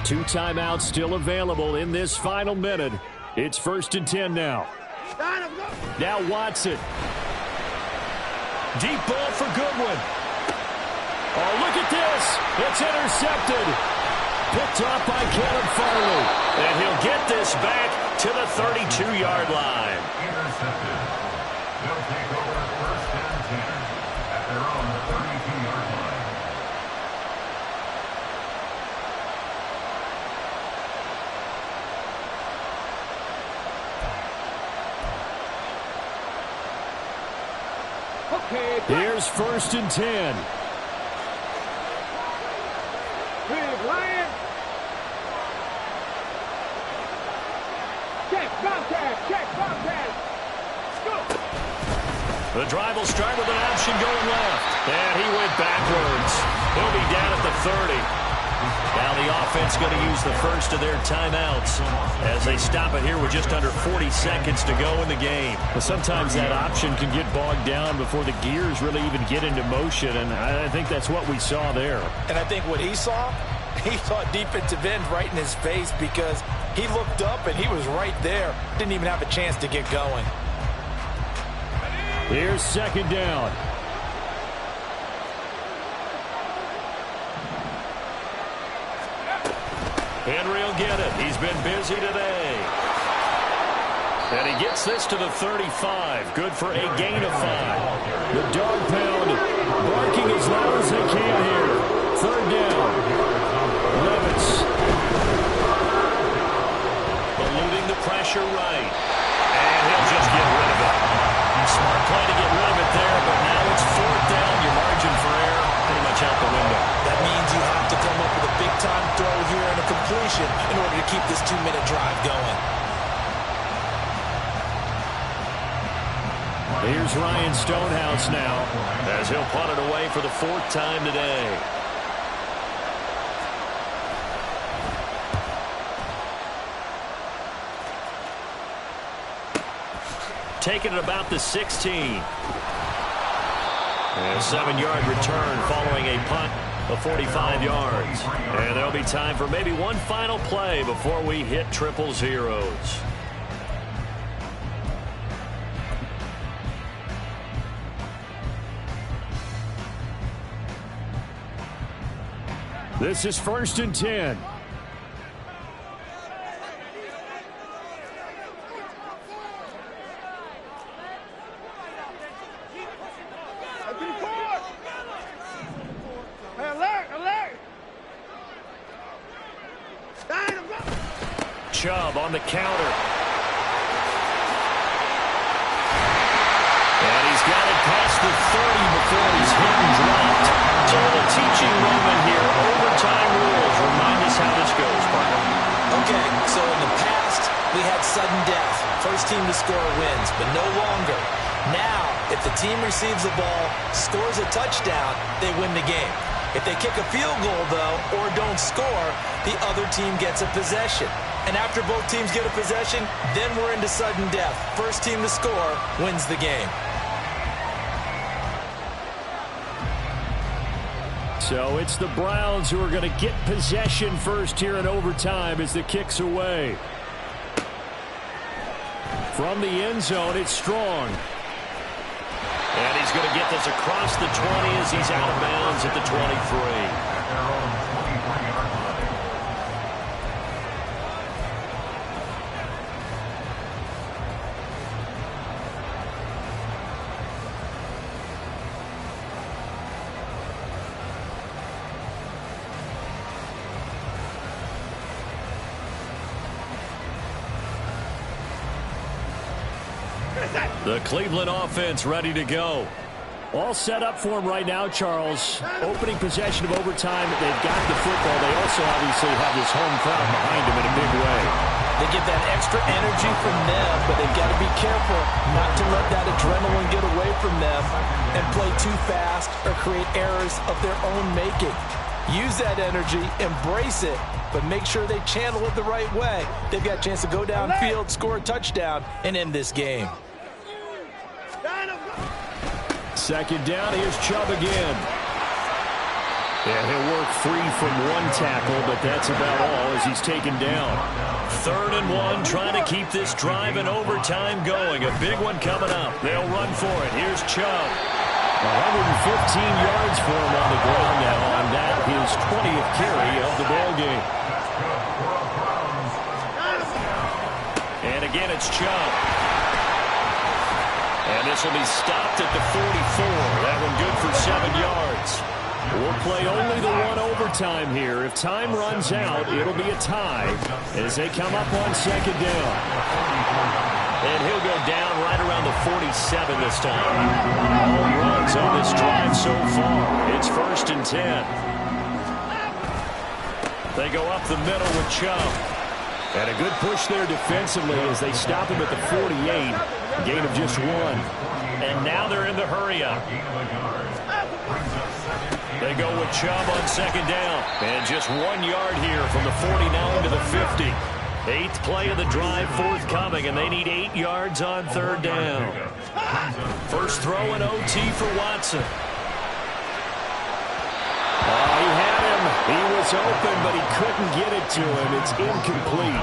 Two timeouts still available in this final minute. It's 1st and 10 now. Now Watson. Deep ball for Goodwin. Oh, look at this. It's intercepted. Picked off by Caleb Farley. And he'll get this back to the 32-yard line. Intercepted. They'll take over first and 10 at their own 32-yard line. Here's first and 10. The drive will start with an option going left. And he went backwards. He'll be down at the 30. Now the offense going to use the first of their timeouts as they stop it here with just under 40 seconds to go in the game. Well, sometimes that option can get bogged down before the gears really even get into motion, and I think that's what we saw there. And I think what he saw defensive end right in his face because he looked up and he was right there. Didn't even have a chance to get going. Here's second down. Henry will get it. He's been busy today. And he gets this to the 35. Good for a gain of 5. The dog pound barking as loud as they can here. Third down. Levis. Eluding the pressure right. And he'll just get rid of it. Smart play to get rid of it there, but now it's fourth down. Your margin for error pretty much out the window. That means you have to come up with a big-time throw here and a completion in order to keep this 2-minute drive going. Here's Ryan Stonehouse now as he'll punt it away for the 4th time today. Taking it about the 16. And a 7-yard return following a punt of 45 yards. And there'll be time for maybe one final play before we hit triple zeros. This is first and 10. Chubb on the counter. And he's got it past the 30 before he's hit and dropped. So the teaching moment here, overtime rules. Remind us how this goes, partner. Okay, so in the past, we had sudden death. First team to score wins, but no longer. Now, if the team receives the ball, scores a touchdown, they win the game. If they kick a field goal, though, or don't score, the other team gets a possession. And after both teams get a possession, then we're into sudden death. First team to score wins the game. So it's the Browns who are going to get possession first here in overtime as the kick's away. From the end zone, it's Strong. And he's going to get this across the 20 as he's out of bounds at the 23. The Cleveland offense ready to go. All set up for him right now, Charles. Opening possession of overtime. They've got the football. They also obviously have this home crowd behind them in a big way. They get that extra energy from them, but they've got to be careful not to let that adrenaline get away from them and play too fast or create errors of their own making. Use that energy, embrace it, but make sure they channel it the right way. They've got a chance to go downfield, score a touchdown, and end this game. Second down, here's Chubb again. And he'll work free from one tackle, but that's about all as he's taken down. 3rd and 1, trying to keep this drive in overtime going. A big one coming up. They'll run for it. Here's Chubb. 115 yards for him on the ground now on that, his 20th carry of the ball game. And again, it's Chubb. And this will be stopped at the 44. That one good for 7 yards. We'll play only the one overtime here. If time runs out, it'll be a tie as they come up on second down. And he'll go down right around the 47 this time. All runs on this drive so far. It's 1st and 10. They go up the middle with Chubb. And a good push there defensively as they stop him at the 48. Gain of just 1. And now they're in the hurry-up. They go with Chubb on second down. And just 1 yard here from the 49 to the 50. 8th play of the drive forthcoming, and they need 8 yards on 3rd down. First throw in OT for Watson. He had him. He was open, but he couldn't get it to him. It's incomplete.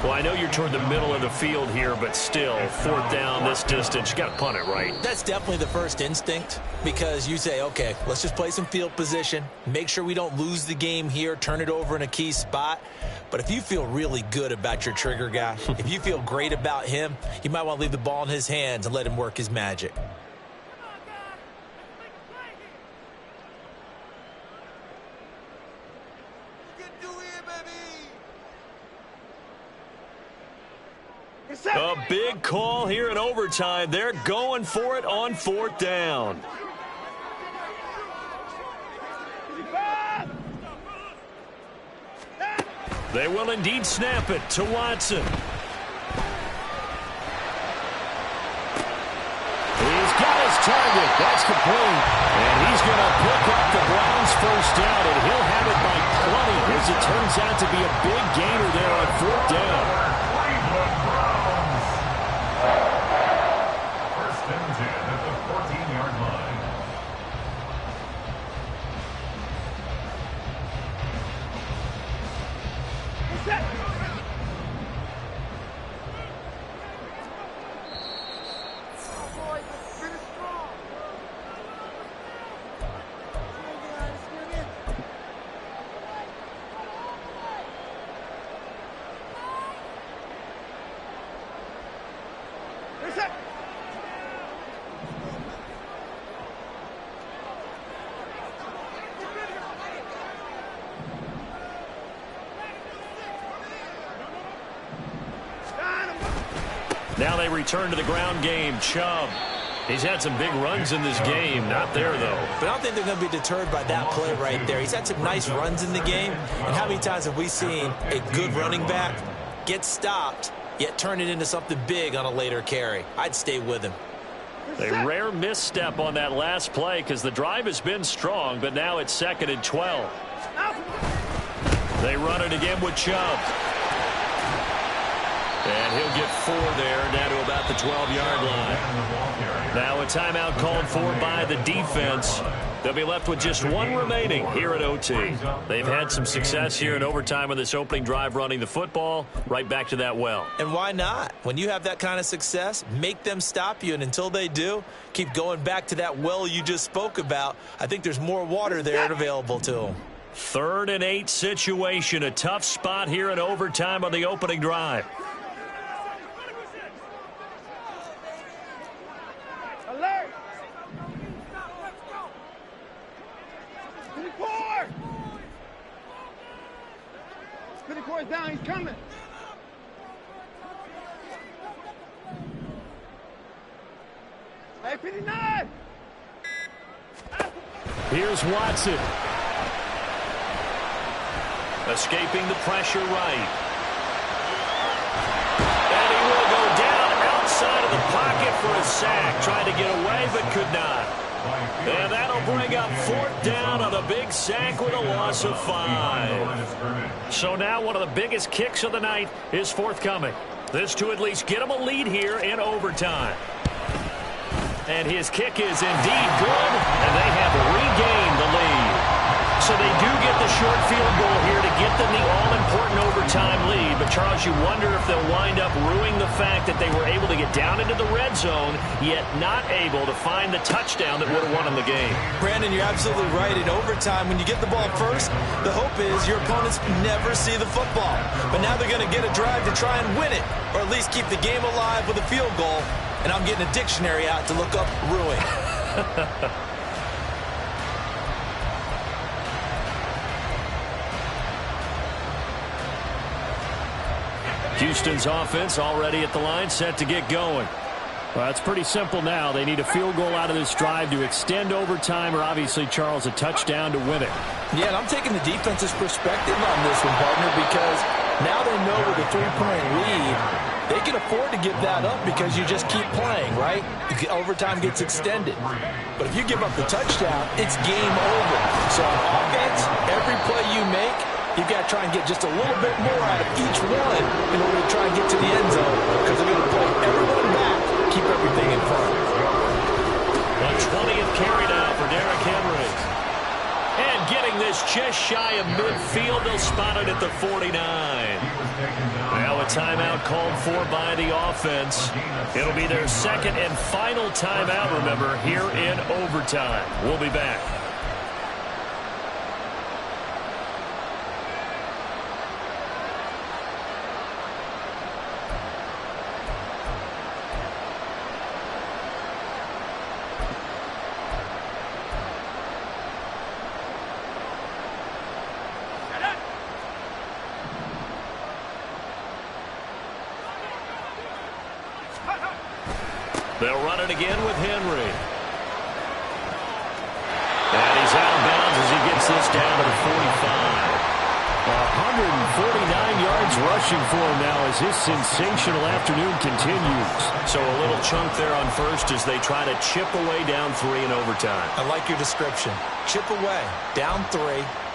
Well, I know you're toward the middle of the field here, but still, 4th down this distance. You got to punt it, right? That's definitely the first instinct because you say, okay, let's just play some field position, make sure we don't lose the game here, turn it over in a key spot. But if you feel really good about your trigger guy, if you feel great about him, you might want to leave the ball in his hands and let him work his magic. A big call here in overtime. They're going for it on 4th down. They will indeed snap it to Watson. He's got his target. That's complete. And he's going to pick up the Browns' first down, and he'll have it by plenty as it turns out to be a big gainer there on 4th down. Now they return to the ground game. Chubb. He's had some big runs in this game. Not there, though. But I don't think they're going to be deterred by that play right there. He's had some nice runs in the game. And how many times have we seen a good running back get stopped, yet turn it into something big on a later carry? I'd stay with him. A rare misstep on that last play because the drive has been strong, but now it's 2nd and 12. They run it again with Chubb. And he'll get 4 there, down to about the 12-yard line. Now a timeout called for by the defense. They'll be left with just 1 remaining here at OT. They've had some success here in overtime on this opening drive running the football. Right back to that well. And why not? When you have that kind of success, make them stop you. And until they do, keep going back to that well you just spoke about. I think there's more water there and available to them. 3rd and 8 situation. A tough spot here in overtime on the opening drive. Down, he's coming. Hey, 59. Here's Watson. Escaping the pressure right. And he will go down outside of the pocket for a sack. Tried to get away, but could not. And that'll bring up 4th down on a big sack with a loss of 5. So now one of the biggest kicks of the night is forthcoming. This to at least get him a lead here in overtime. And his kick is indeed good, and they have regained the lead. So they do get the short field goal here to get them the all-important overtime lead. But, Charles, you wonder if they'll wind up ruining the fact that they were able to get down into the red zone, yet not able to find the touchdown that would have won them the game. Brandon, you're absolutely right. In overtime, when you get the ball first, the hope is your opponents never see the football. But now they're going to get a drive to try and win it, or at least keep the game alive with a field goal. And I'm getting a dictionary out to look up ruin. Houston's offense already at the line, set to get going. Well, it's pretty simple now. They need a field goal out of this drive to extend overtime, or obviously, Charles, a touchdown to win it. Yeah, and I'm taking the defense's perspective on this one, partner, because now they know with a 3-point lead, they can afford to give that up because you just keep playing, right? Overtime gets extended. But if you give up the touchdown, it's game over. So on offense, every play you make, you've got to try and get just a little bit more out of each one in order to try and get to the end zone, because they're going to play everyone back, keep everything in front. The 20th carry now for Derrick Henry. And getting this just shy of midfield, they'll spot it at the 49. Now a timeout called for by the offense. It'll be their second and final timeout, remember, here in overtime. We'll be back. They'll run it again with Henry. And he's out of bounds as he gets this down to the 45. 149 yards rushing for him now as his sensational afternoon continues. So a little chunk there on first as they try to chip away down 3 in overtime. I like your description. Chip away, down 3.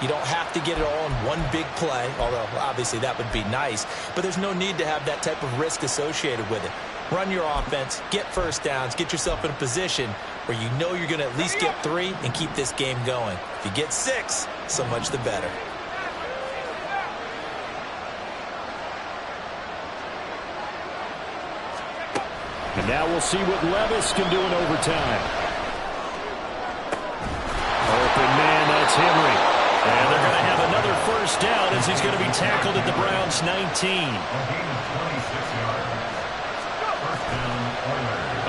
You don't have to get it all in one big play, although obviously that would be nice. But there's no need to have that type of risk associated with it. Run your offense, get first downs, get yourself in a position where you know you're going to at least get 3 and keep this game going. If you get 6, so much the better. And now we'll see what Levis can do in overtime. Open man, that's Henry. And they're going to have another first down as he's going to be tackled at the Browns' 19.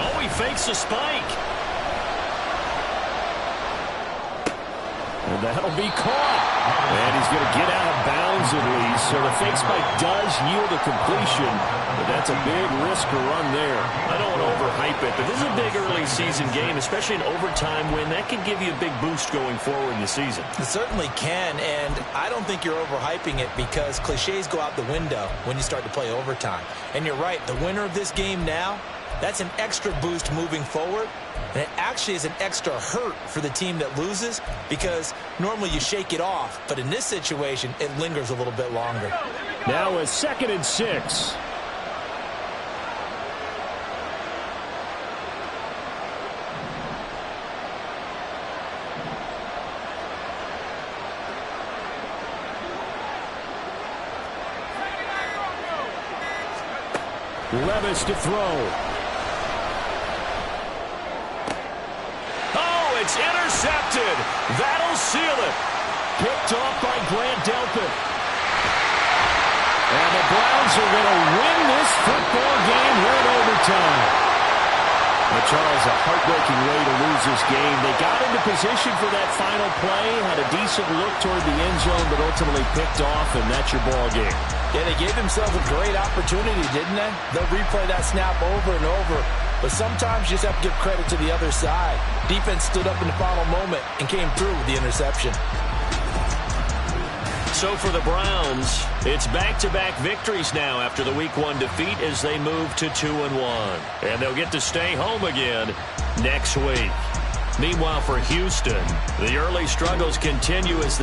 Oh, he fakes a spike. And that'll be caught. And he's going to get out of bounds at least. So the fake spike does yield a completion. But that's a big risk to run there. I don't want to overhype it, but this is a big early season game, especially an overtime win. That can give you a big boost going forward in the season. It certainly can, and I don't think you're overhyping it because cliches go out the window when you start to play overtime. And you're right, the winner of this game now, that's an extra boost moving forward. And it actually is an extra hurt for the team that loses because normally you shake it off. But in this situation, it lingers a little bit longer. Now a 2nd and 6. Levis to throw. It's intercepted. That'll seal it. Picked off by Grant Delpit. And the Browns are going to win this football game here in overtime. Well, Charles, a heartbreaking way to lose this game. They got into position for that final play, had a decent look toward the end zone, but ultimately picked off, and that's your ball game. Yeah, they gave themselves a great opportunity, didn't they? They'll replay that snap over and over. But sometimes you just have to give credit to the other side. Defense stood up in the final moment and came through with the interception. So for the Browns, it's back-to-back victories now after the Week 1 defeat as they move to 2-1. And they'll get to stay home again next week. Meanwhile, for Houston, the early struggles continue as